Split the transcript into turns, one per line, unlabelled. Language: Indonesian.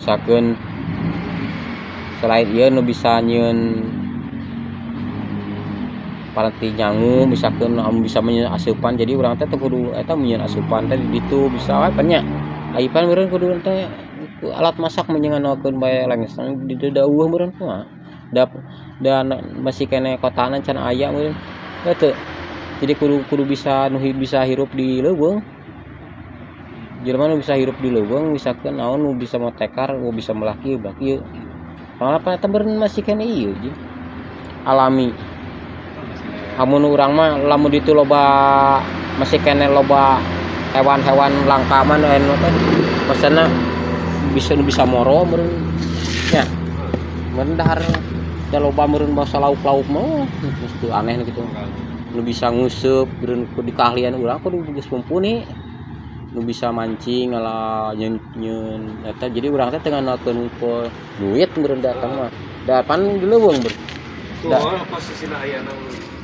misalkan selain ieu nu bisa nyieun paranti nyangu misalkan bisa menyieun asupan jadi urang teh kudu eta menyieun asupan teh di ditu bisa wae pan nya aipan meureun kudu teh alat masak menyenganakeun bae langsung di dadaueuh meureun mah dan masih kene kotana can aya meureun teu jadi kudu bisa bisa hirup di leuweung jelema nu bisa hirup di leuweung misalkan naon nu bisa motekar nu bisa melah kieu pangalapan eta meureun masih kene ieu alami amun urang mah lamun ditu loba masih kene loba hewan-hewan langka mah anu teh maksudna bisa moro meureun nya meureun dahar da loba meureun basa lauk-lauk mah geus teu aneh kitu nu bisa nguseup meureun di keahlian urang kudu geus mumpuni nu bisa mancing ala nyeun eta jadi urang teh teu ngandalkeun duit meureun datang mah da pan di leuweung
da posisina ayeuna